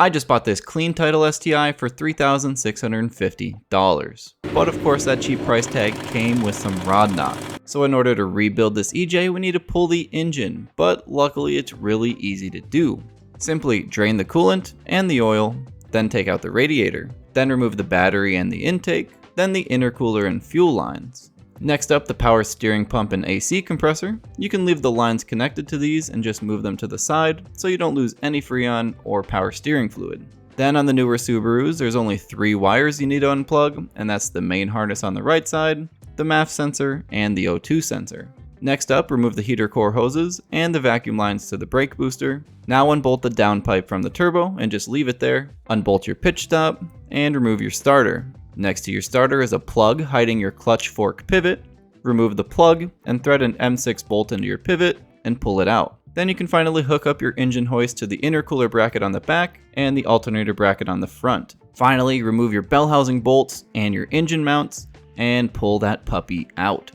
I just bought this clean title STI for $3,650. But of course that cheap price tag came with some rodknock. So in order to rebuild this EJ, we need to pull the engine, but luckily it's really easy to do. Simply drain the coolant and the oil, then take out the radiator, then remove the battery and the intake, then the intercooler and fuel lines. Next up, the power steering pump and AC compressor. You can leave the lines connected to these and just move them to the side so you don't lose any Freon or power steering fluid. Then on the newer Subarus, there's only 3 wires you need to unplug, and that's the main harness on the right side, the MAF sensor, and the O2 sensor. Next up, remove the heater core hoses and the vacuum lines to the brake booster. Now unbolt the downpipe from the turbo and just leave it there. Unbolt your pitch stop and remove your starter. Next to your starter is a plug hiding your clutch fork pivot. Remove the plug and thread an M6 bolt into your pivot and pull it out. Then you can finally hook up your engine hoist to the intercooler bracket on the back and the alternator bracket on the front. Finally, remove your bell housing bolts and your engine mounts and pull that puppy out.